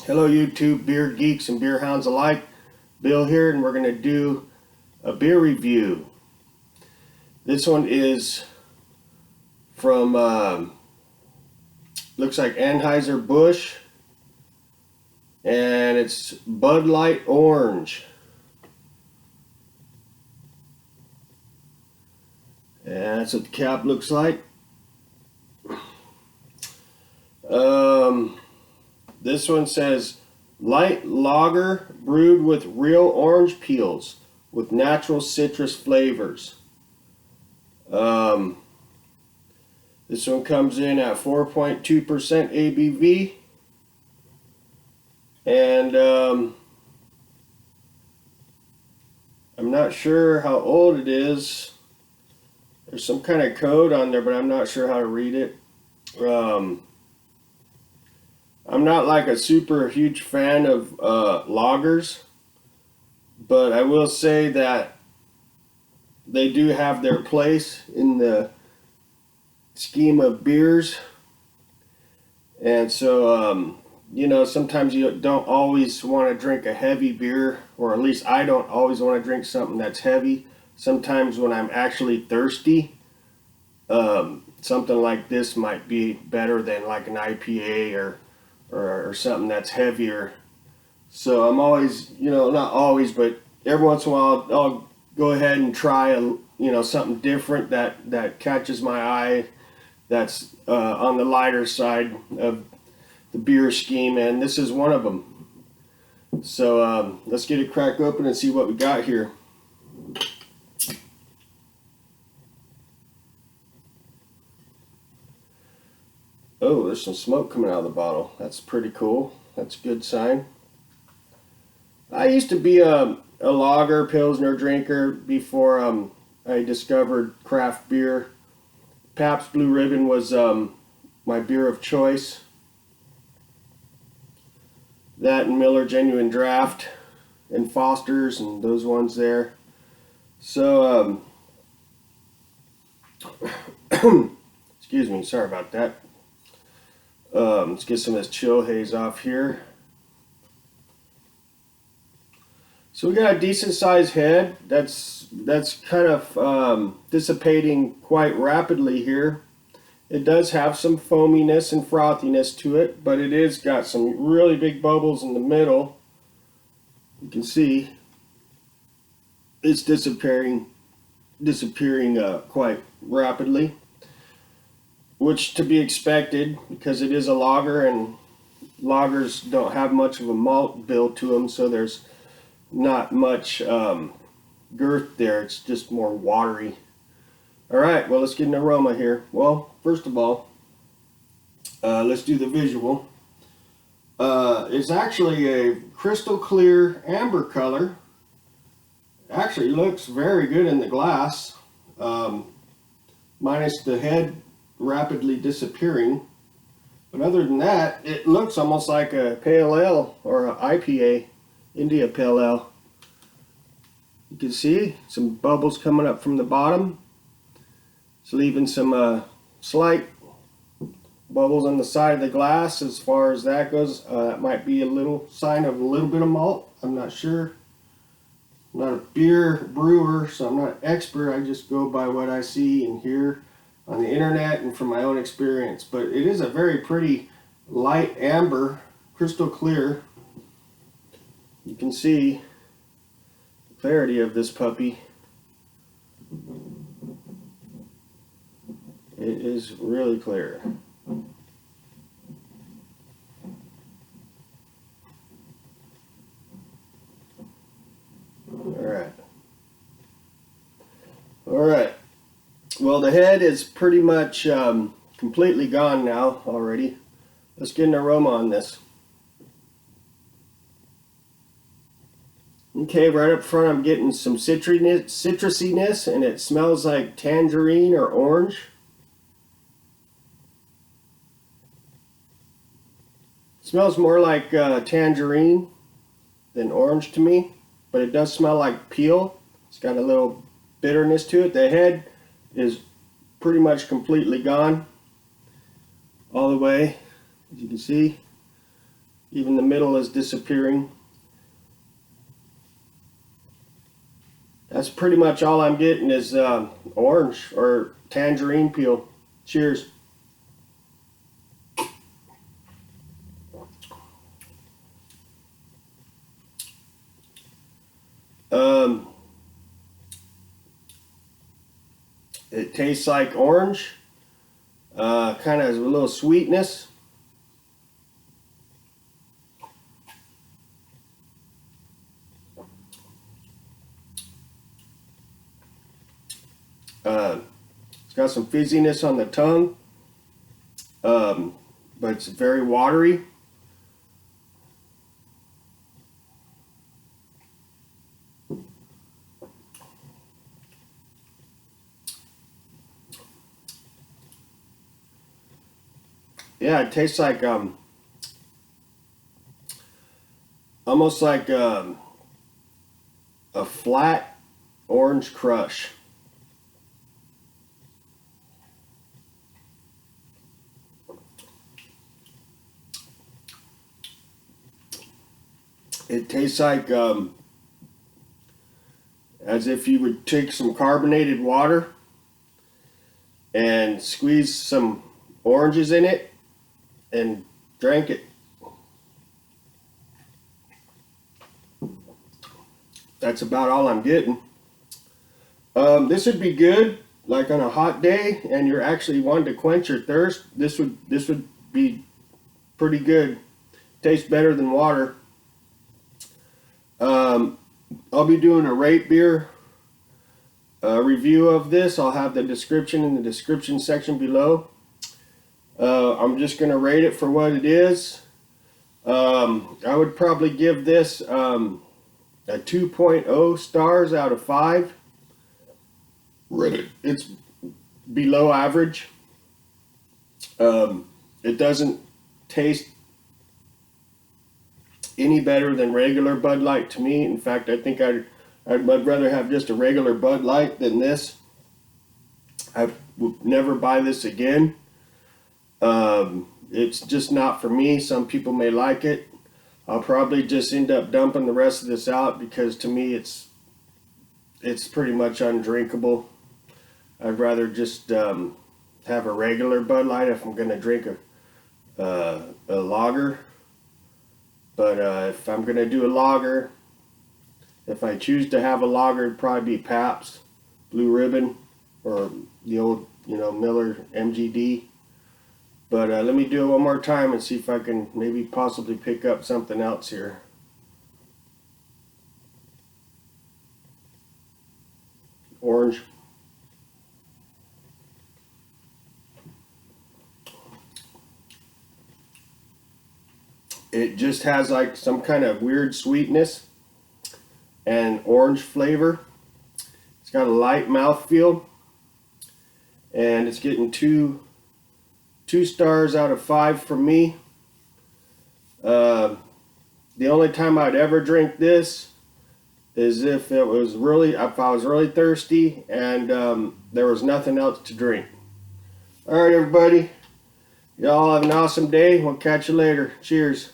Hello YouTube beer geeks and beer hounds alike. Bill here, and we're going to do a beer review. This one is from looks like Anheuser-Busch, and it's Bud Light Orange. And that's what the cap looks like. This one says light lager brewed with real orange peels with natural citrus flavors. This one comes in at 4.2% ABV, and I'm not sure how old it is. There's some kind of code on there, but I'm not sure how to read it. I'm not like a super huge fan of lagers, but I will say that they do have their place in the scheme of beers. And so, sometimes you don't always want to drink a heavy beer, or at least I don't always want to drink something that's heavy. Sometimes when I'm actually thirsty, something like this might be better than like an IPA or something that's heavier. So I'm always, not always, but every once in a while I'll go ahead and try something different that catches my eye, that's on the lighter side of the beer scheme, and this is one of them. So let's get it cracked open and see what we got here. Oh, there's some smoke coming out of the bottle. That's pretty cool. That's a good sign. I used to be a lager, pilsner drinker before I discovered craft beer. Pabst Blue Ribbon was my beer of choice. That and Miller Genuine Draft and Foster's and those ones there. So, excuse me, sorry about that. Let's get some of this chill haze off here. So we got a decent sized head that's kind of dissipating quite rapidly here. It does have some foaminess and frothiness to it, but it is got some really big bubbles in the middle. You can see it's disappearing quite rapidly, which to be expected because it is a lager, and lagers don't have much of a malt build to them, so there's not much girth there. It's just more watery. Alright, well, let's get an aroma here. Well, first of all, let's do the visual. It's actually a crystal clear amber color. Actually looks very good in the glass, minus the head rapidly disappearing. But other than that, it looks almost like a pale ale or an IPA, India Pale Ale. You can see some bubbles coming up from the bottom. It's leaving some slight bubbles on the side of the glass. As far as that goes, that might be a little sign of a little bit of malt. I'm not sure. I'm not a beer brewer, so I'm not an expert. I just go by what I see and hear on the internet and from my own experience. But it is a very pretty light amber, crystal clear. You can see the clarity of this puppy. It is really clear. Alright. Well, the head is pretty much completely gone now already. Let's get an aroma on this. Okay, right up front I'm getting some citrusiness, and it smells like tangerine or orange. It smells more like tangerine than orange to me, but it does smell like peel. It's got a little bitterness to it. The head is pretty much completely gone all the way, as you can see. Even the middle is disappearing. That's pretty much all I'm getting is orange or tangerine peel. Cheers. It tastes like orange. Kind of has a little sweetness. It's got some fizziness on the tongue, but it's very watery. Yeah, it tastes like almost like a flat orange crush. It tastes like as if you would take some carbonated water and squeeze some oranges in it and drank it. That's about all I'm getting. This would be good, like on a hot day, and you're actually wanting to quench your thirst. This would be pretty good. Tastes better than water. I'll be doing a rate beer review of this. I'll have the description in the description section below. I'm just going to rate it for what it is. I would probably give this a 2.0 stars out of 5. It's below average. It doesn't taste any better than regular Bud Light to me. In fact, I think I'd rather have just a regular Bud Light than this. I would never buy this again. It's just not for me. Some people may like it. I'll probably just end up dumping the rest of this out because to me it's pretty much undrinkable. I'd rather just have a regular Bud Light if I'm going to drink a lager. But if I'm going to do a lager, if I choose to have a lager, it'd probably be Pabst Blue Ribbon or the old, Miller MGD. But let me do it one more time and see if I can maybe possibly pick up something else here. Orange. It just has like some kind of weird sweetness and orange flavor. It's got a light mouthfeel, and it's getting two stars out of 5 from me. The only time I'd ever drink this is if I was really thirsty and there was nothing else to drink. All right, everybody. Y'all have an awesome day. We'll catch you later. Cheers.